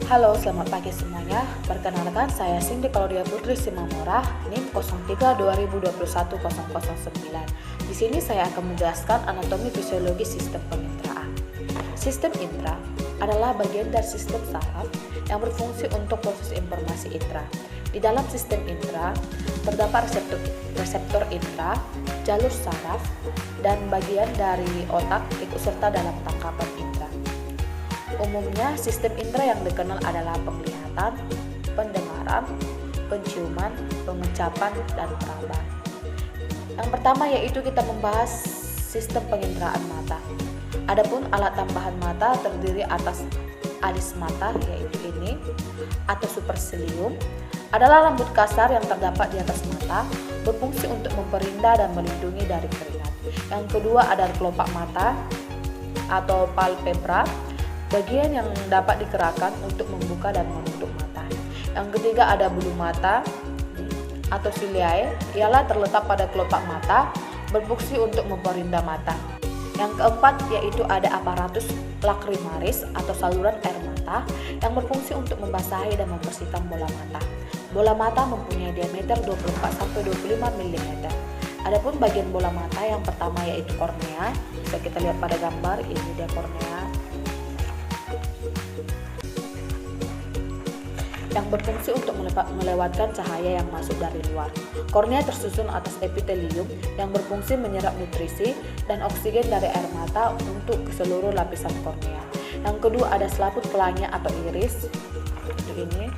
Halo, selamat pagi semuanya. Perkenalkan, saya Cindy Claudia Putri Simamora, NIM 03 2021 009. Di sini saya akan menjelaskan anatomi fisiologi sistem penginderaan. Sistem indera adalah bagian dari sistem saraf yang berfungsi untuk proses informasi indera. Di dalam sistem indera terdapat reseptor indera, jalur saraf, dan bagian dari otak ikut serta dalam tangkapan indera. Umumnya, sistem indera yang dikenal adalah penglihatan, pendengaran, penciuman, pengecapan, dan peraba. Yang pertama yaitu kita membahas sistem penginderaan mata. Adapun alat tambahan mata terdiri atas alis mata, yaitu ini, atau supercilium, adalah rambut kasar yang terdapat di atas mata, berfungsi untuk memperindah dan melindungi dari keringat. Yang kedua ada kelopak mata atau palpebra, bagian yang dapat digerakkan untuk membuka dan menutup mata. Yang ketiga ada bulu mata atau ciliae, ialah terletak pada kelopak mata, berfungsi untuk memperindah mata. Yang keempat yaitu ada aparatus lacrimaris atau saluran air mata yang berfungsi untuk membasahi dan membersihkan bola mata. Bola mata mempunyai diameter 24-25 mm. Adapun bagian bola mata yang pertama yaitu kornea. Bisa kita lihat pada gambar, ini dia kornea, yang berfungsi untuk melewatkan cahaya yang masuk dari luar. Kornea tersusun atas epitelium yang berfungsi menyerap nutrisi dan oksigen dari air mata untuk ke seluruh lapisan kornea. Yang kedua ada selaput pelangi atau iris. Itu ini.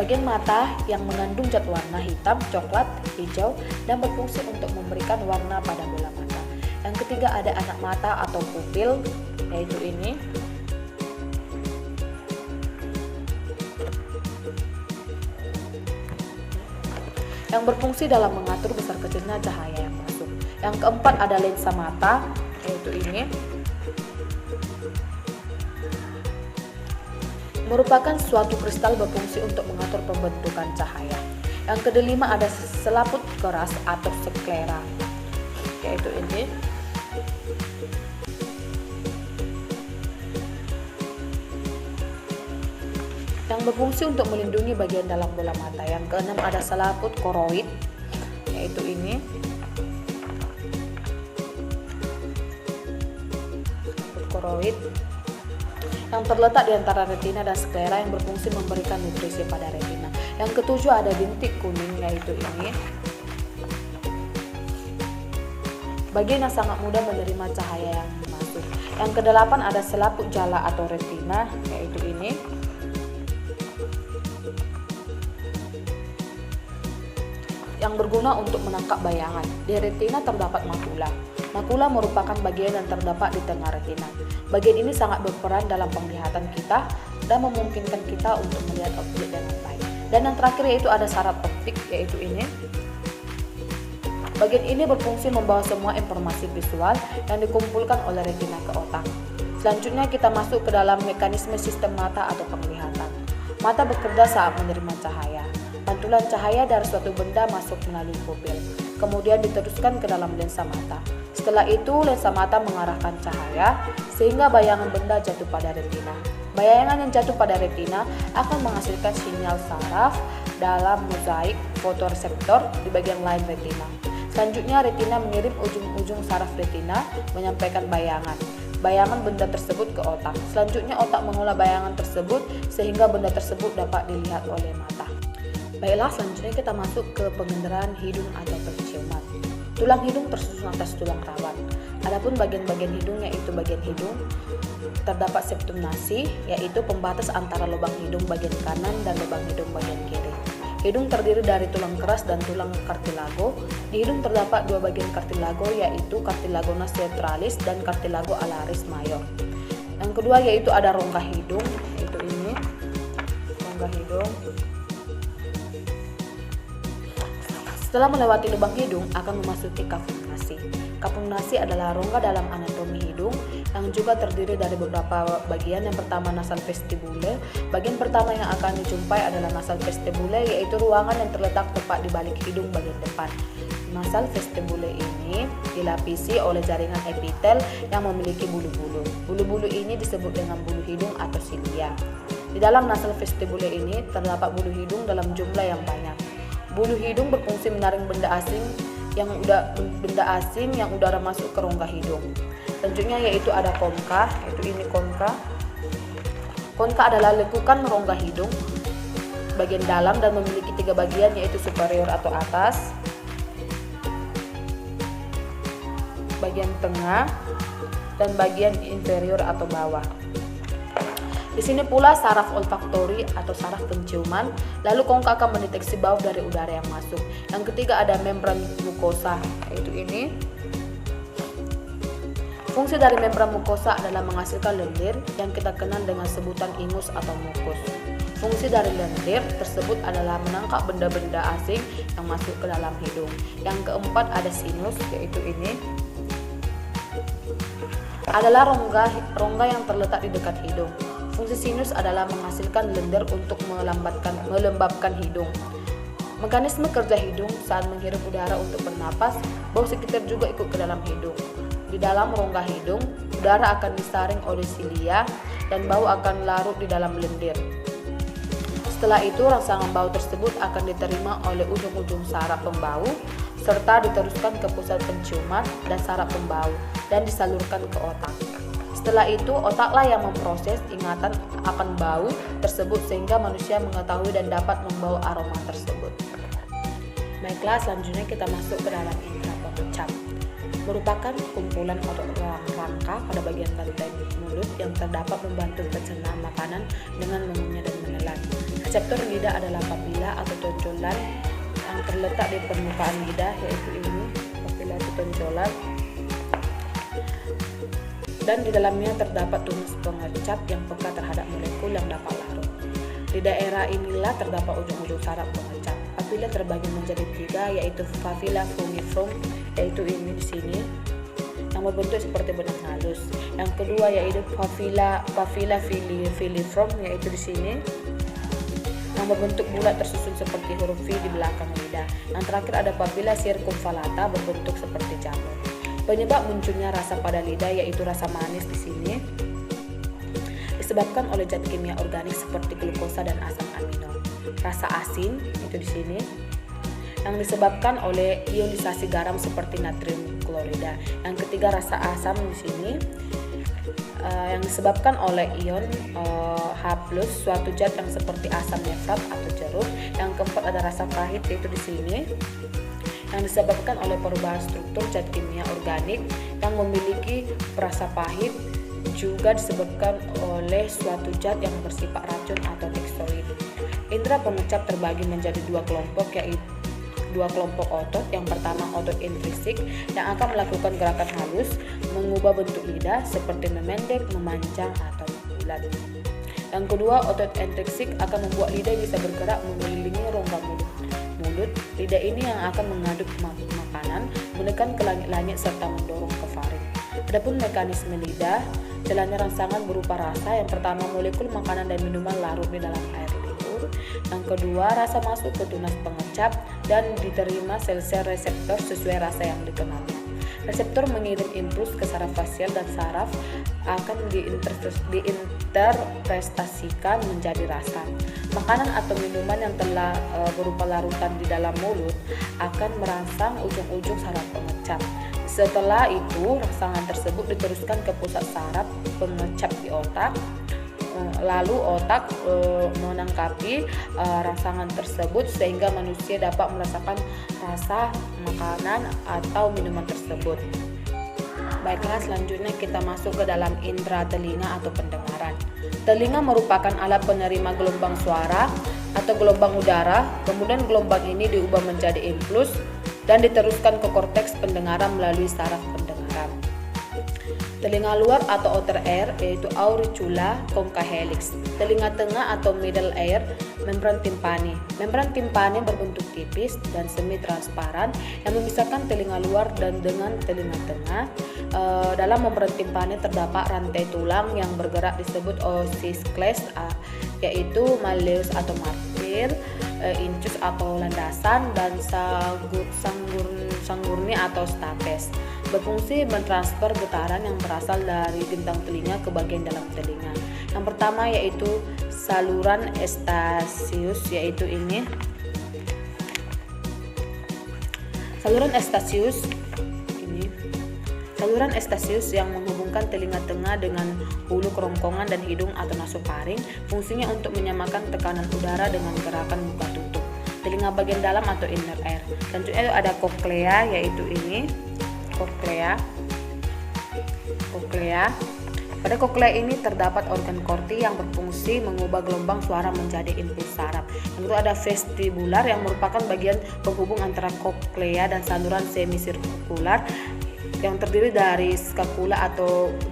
Bagian mata yang mengandung zat warna hitam, coklat, hijau, dan berfungsi untuk memberikan warna pada bola mata. Yang ketiga ada anak mata atau pupil, yaitu ini. Yang berfungsi dalam mengatur besar kecilnya cahaya yang masuk. Yang keempat ada lensa mata, yaitu ini. Merupakan suatu kristal berfungsi untuk mengatur pembentukan cahaya. Yang kelima ada selaput keras atau sklera, yaitu ini. Yang berfungsi untuk melindungi bagian dalam bola mata. Yang keenam ada selaput koroid, yaitu ini. Selaput koroid yang terletak di antara retina dan sklera yang berfungsi memberikan nutrisi pada retina. Yang ketujuh ada bintik kuning, yaitu ini. Bagian yang sangat mudah menerima cahaya yang masuk. Yang kedelapan ada selaput jala atau retina, yaitu ini. Yang berguna untuk menangkap bayangan. Di retina terdapat makula. Makula merupakan bagian yang terdapat di tengah retina. Bagian ini sangat berperan dalam penglihatan kita dan memungkinkan kita untuk melihat objek dengan baik. Dan yang terakhir yaitu ada saraf optik, yaitu ini. Bagian ini berfungsi membawa semua informasi visual yang dikumpulkan oleh retina ke otak. Selanjutnya kita masuk ke dalam mekanisme sistem mata atau penglihatan. Mata bekerja saat menerima cahaya. Pantulan cahaya dari suatu benda masuk melalui pupil, kemudian diteruskan ke dalam lensa mata. Setelah itu lensa mata mengarahkan cahaya sehingga bayangan benda jatuh pada retina. Bayangan yang jatuh pada retina akan menghasilkan sinyal saraf dalam mozaik fotoreseptor di bagian lain retina. Selanjutnya retina mengirim ujung-ujung saraf retina menyampaikan bayangan benda tersebut ke otak. Selanjutnya otak mengolah bayangan tersebut sehingga benda tersebut dapat dilihat oleh mata. Baiklah, selanjutnya kita masuk ke penginderaan hidung atau penciuman. Tulang hidung tersusun atas tulang rawan. Adapun bagian-bagian hidung yaitu bagian hidung terdapat septum nasi, yaitu pembatas antara lubang hidung bagian kanan dan lubang hidung bagian kiri. Hidung terdiri dari tulang keras dan tulang kartilago. Di hidung terdapat dua bagian kartilago, yaitu cartilago nasolaterales dan cartilago alaris mayor. Yang kedua yaitu ada rongga hidung, yaitu ini, rongga hidung. Setelah melewati lubang hidung akan memasuki kapung nasi. Kapung nasi adalah rongga dalam anatomi hidung yang juga terdiri dari beberapa bagian. Yang pertama nasal vestibule. Bagian pertama yang akan dijumpai adalah nasal vestibule, yaitu ruangan yang terletak tepat di balik hidung bagian depan. Nasal vestibule ini dilapisi oleh jaringan epitel yang memiliki bulu-bulu. Bulu-bulu ini disebut dengan bulu hidung atau silia. Di dalam nasal vestibule ini terdapat bulu hidung dalam jumlah yang banyak. Bulu hidung berfungsi menyaring benda asing yang udara masuk ke rongga hidung. Selanjutnya yaitu ada konka, yaitu ini konka. Konka adalah lekukan rongga hidung bagian dalam dan memiliki 3 bagian, yaitu superior atau atas, bagian tengah, dan bagian inferior atau bawah. Di sini pula saraf olfaktori atau saraf penciuman. Lalu konka akan mendeteksi bau dari udara yang masuk. Yang ketiga ada membran mukosa, yaitu ini. Fungsi dari membran mukosa adalah menghasilkan lendir yang kita kenal dengan sebutan ingus atau mukus. Fungsi dari lendir tersebut adalah menangkap benda-benda asing yang masuk ke dalam hidung. Yang keempat ada sinus, yaitu ini. Adalah rongga yang terletak di dekat hidung. Fungsi sinus adalah menghasilkan lendir untuk melembabkan hidung. Mekanisme kerja hidung saat menghirup udara untuk bernapas, bau sekitar juga ikut ke dalam hidung. Di dalam rongga hidung, udara akan disaring oleh silia dan bau akan larut di dalam lendir. Setelah itu, rangsangan bau tersebut akan diterima oleh ujung-ujung saraf pembau serta diteruskan ke pusat penciuman dan saraf pembau dan disalurkan ke otak. Setelah itu, otaklah yang memproses ingatan akan bau tersebut sehingga manusia mengetahui dan dapat membawa aroma tersebut. Baiklah, selanjutnya kita masuk ke dalam indera pengucap. Merupakan kumpulan otot rangka pada bagian kalidan mulut yang terdapat membantu pencernaan makanan dengan mengunyah dan menelan. Reseptor lidah adalah papila atau tonjolan yang terletak di permukaan lidah, yaitu ini, papila atau tonjolan. Dan di dalamnya terdapat tunas pengecap yang peka terhadap molekul yang dapat larut. Di daerah inilah terdapat ujung-ujung saraf pengecap. Papila terbagi menjadi 3, yaitu papila fungiform, yaitu ini di sini, yang berbentuk seperti benang halus. Yang kedua yaitu papila filiform, yaitu di sini, yang berbentuk bulat tersusun seperti huruf V di belakang lidah. Yang terakhir ada papila circumvallata berbentuk seperti jamur. Penyebab munculnya rasa pada lidah yaitu rasa manis di sini disebabkan oleh zat kimia organik seperti glukosa dan asam amino. Rasa asin itu di sini yang disebabkan oleh ionisasi garam seperti natrium klorida. Yang ketiga rasa asam di sini yang disebabkan oleh ion H+, suatu zat yang seperti asam nitrat atau jeruk. Yang keempat ada rasa pahit yaitu di sini yang disebabkan oleh perubahan struktur zat kimia organik yang memiliki rasa pahit, juga disebabkan oleh suatu zat yang bersifat racun atau toksoid. Indera pengecap terbagi menjadi 2 kelompok, yaitu 2 kelompok otot. Yang pertama otot intrinsik yang akan melakukan gerakan halus mengubah bentuk lidah seperti memendek, memanjang atau bulat. Yang kedua otot intrinsik akan membuat lidah bisa bergerak mengelilingi rongga mulut. Lidah ini yang akan mengaduk makanan, menekan ke langit-langit serta mendorong ke faring. Adapun mekanisme lidah, jalannya rangsangan berupa rasa. Yang pertama molekul makanan dan minuman larut di dalam air liur. Yang kedua rasa masuk ke tunas pengecap dan diterima sel-sel reseptor sesuai rasa yang dikenalnya. Reseptor mengirim impuls ke saraf fasial dan saraf akan diinterpretasikan menjadi rasa. Makanan atau minuman yang telah berupa larutan di dalam mulut akan merangsang ujung-ujung saraf pengecap. Setelah itu, rangsangan tersebut diteruskan ke pusat saraf pengecap di otak. Lalu otak menangkapi rangsangan tersebut sehingga manusia dapat merasakan rasa makanan atau minuman tersebut. Baiklah, selanjutnya kita masuk ke dalam indera telinga atau pendengaran. Telinga merupakan alat penerima gelombang suara atau gelombang udara. Kemudian gelombang ini diubah menjadi impuls dan diteruskan ke korteks pendengaran melalui saraf pendengaran. Telinga luar atau outer ear yaitu auricula concha helix. Telinga tengah atau middle ear, membran timpani. Membran timpani berbentuk tipis dan semi transparan yang memisahkan telinga luar dan dengan telinga tengah. Dalam membran timpani terdapat rantai tulang yang bergerak disebut ossicles, yaitu malleus atau margin. epitelisir, incus atau landasan, dan sanggurni atau stapes. Berfungsi mentransfer getaran yang berasal dari bintang telinga ke bagian dalam telinga. Yang pertama yaitu saluran Eustachius, yaitu ini. Saluran Eustachius yang menghubungkan telinga tengah dengan hulu kerongkongan dan hidung atau nasofaring, fungsinya untuk menyamakan tekanan udara dengan gerakan buka tutup telinga bagian dalam atau inner ear. Selanjutnya ada cochlea, yaitu ini cochlea. Pada cochlea ini terdapat organ korti yang berfungsi mengubah gelombang suara menjadi impuls saraf. Yang kedua ada vestibular yang merupakan bagian penghubung antara cochlea dan saluran semisirkular yang terdiri dari scapula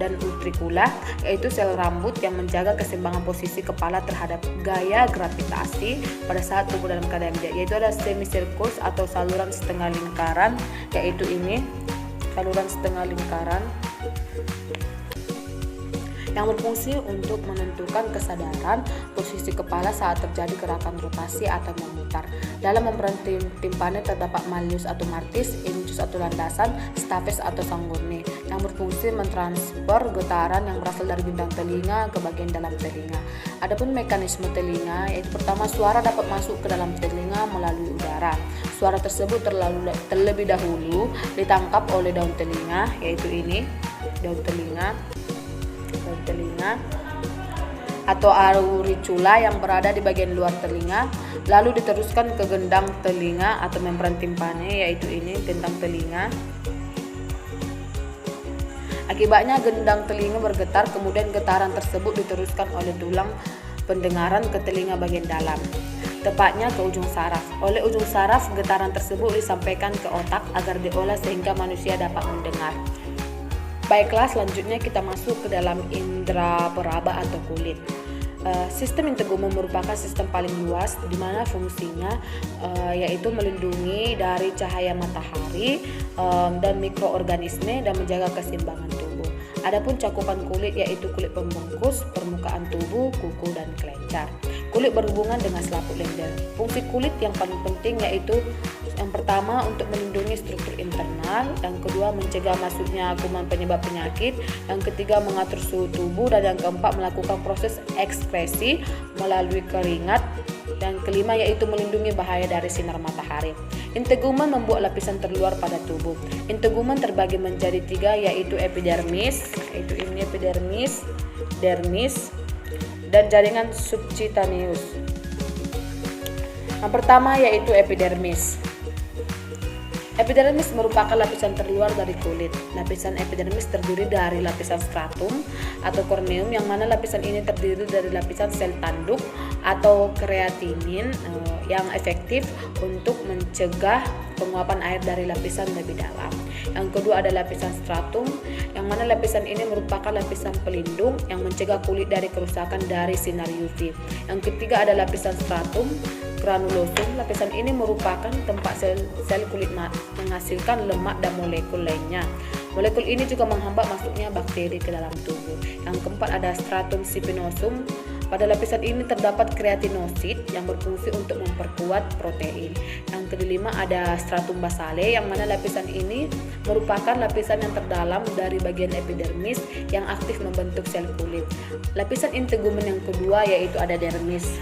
dan utricula, yaitu sel rambut yang menjaga keseimbangan posisi kepala terhadap gaya gravitasi pada saat tubuh dalam keadaan diam. Yaitu ada semicircus atau saluran setengah lingkaran, yaitu ini saluran setengah lingkaran yang berfungsi untuk menentukan kesadaran posisi kepala saat terjadi gerakan rotasi atau memutar. Dalam membran timpani terdapat malleus atau martis, incus atau landasan, stapes atau sanggurni yang berfungsi mentransfer getaran yang berasal dari bintang telinga ke bagian dalam telinga. Adapun mekanisme telinga, yaitu pertama, suara dapat masuk ke dalam telinga melalui udara. Suara tersebut terlebih dahulu ditangkap oleh daun telinga, yaitu ini daun telinga atau auricula yang berada di bagian luar telinga, lalu diteruskan ke gendang telinga atau membran timpani, yaitu ini gendang telinga. Akibatnya gendang telinga bergetar, kemudian getaran tersebut diteruskan oleh tulang pendengaran ke telinga bagian dalam, tepatnya ke ujung saraf. Oleh ujung saraf, getaran tersebut disampaikan ke otak agar diolah sehingga manusia dapat mendengar. Baiklah, selanjutnya kita masuk ke dalam indera peraba atau kulit. Sistem integumen merupakan sistem paling luas di mana fungsinya yaitu melindungi dari cahaya matahari dan mikroorganisme dan menjaga keseimbangan tubuh. Adapun cakupan kulit yaitu kulit pembungkus, permukaan tubuh, kuku, dan kelenjar. Kulit berhubungan dengan selaput lendir. Fungsi kulit yang paling penting yaitu yang pertama untuk melindungi struktur internal, yang kedua mencegah masuknya kuman penyebab penyakit, yang ketiga mengatur suhu tubuh, dan yang keempat melakukan proses ekskresi melalui keringat, dan kelima yaitu melindungi bahaya dari sinar matahari. Integumen membuat lapisan terluar pada tubuh. Integumen terbagi menjadi tiga, yaitu epidermis, yaitu ini epidermis, dermis, dan jaringan subcutaneus. Yang pertama yaitu epidermis. Epidermis merupakan lapisan terluar dari kulit. Lapisan epidermis terdiri dari lapisan stratum atau korneum, yang mana lapisan ini terdiri dari lapisan sel tanduk atau kreatinin yang efektif untuk mencegah penguapan air dari lapisan lebih dalam. Yang kedua ada lapisan stratum, yang mana lapisan ini merupakan lapisan pelindung yang mencegah kulit dari kerusakan dari sinar UV. Yang ketiga ada lapisan stratum granulosum. Lapisan ini merupakan tempat sel kulit menghasilkan lemak dan molekul lainnya. Molekul ini juga menghambat masuknya bakteri ke dalam tubuh. Yang keempat ada stratum spinosum. Pada lapisan ini terdapat kreatinosit yang berfungsi untuk memperkuat protein. Yang kelima ada stratum basale, yang mana lapisan ini merupakan lapisan yang terdalam dari bagian epidermis yang aktif membentuk sel kulit. Lapisan integumen yang kedua yaitu ada dermis.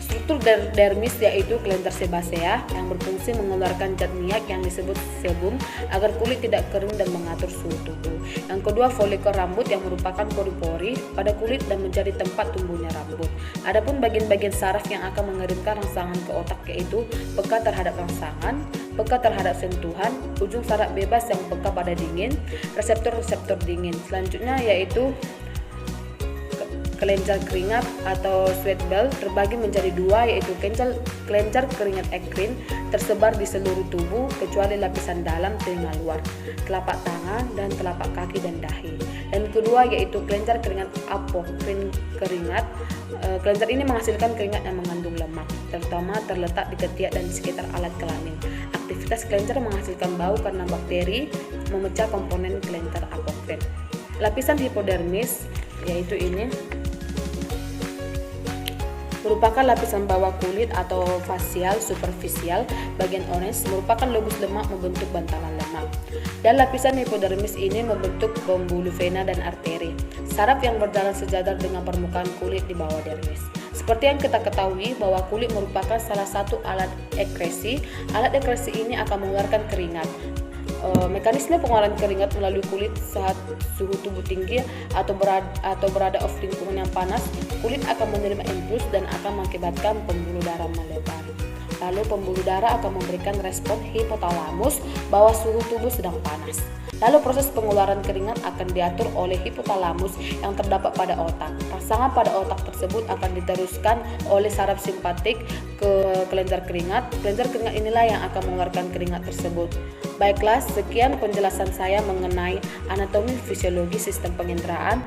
Struktur dermis yaitu kelenjar sebasea yang berfungsi mengeluarkan zat minyak yang disebut sebum agar kulit tidak kering dan mengatur suhu tubuh. Yang kedua folikel rambut yang merupakan pori-pori pada kulit dan menjadi tempat tumbuhnya rambut. Adapun bagian-bagian saraf yang akan mengirimkan rangsangan ke otak yaitu peka terhadap rangsangan, peka terhadap sentuhan, ujung saraf bebas yang peka pada dingin, reseptor-reseptor dingin. Selanjutnya yaitu kelenjar keringat atau sweat belt terbagi menjadi dua, yaitu kelenjar keringat ekrin tersebar di seluruh tubuh kecuali lapisan dalam telinga luar, telapak tangan, dan telapak kaki dan dahi. Dan kedua yaitu kelenjar keringat apokrin keringat. Kelenjar ini menghasilkan keringat yang mengandung lemak, terutama terletak di ketiak dan di sekitar alat kelamin. Aktivitas kelenjar menghasilkan bau karena bakteri memecah komponen kelenjar apokrin. Lapisan hipodermis yaitu ini. merupakan lapisan bawah kulit atau fasial superficial. Bagian orange merupakan lobus lemak membentuk bantalan lemak. Dan lapisan hipodermis ini membentuk pembuluh vena dan arteri. Saraf yang berjalan sejajar dengan permukaan kulit di bawah dermis. Seperti yang kita ketahui bahwa kulit merupakan salah satu alat ekresi. Alat ekresi ini akan mengeluarkan keringat. Mekanisme pengeluaran keringat melalui kulit saat suhu tubuh tinggi atau berada off lingkungan yang panas, kulit akan menerima impuls dan akan mengakibatkan pembuluh darah melebar. Lalu pembuluh darah akan memberikan respon hipotalamus bahwa suhu tubuh sedang panas. Lalu proses pengeluaran keringat akan diatur oleh hipotalamus yang terdapat pada otak. Rangsangan pada otak tersebut akan diteruskan oleh saraf simpatik ke kelenjar keringat. Kelenjar keringat inilah yang akan mengeluarkan keringat tersebut. Baiklah, sekian penjelasan saya mengenai anatomi fisiologi sistem penginderaan.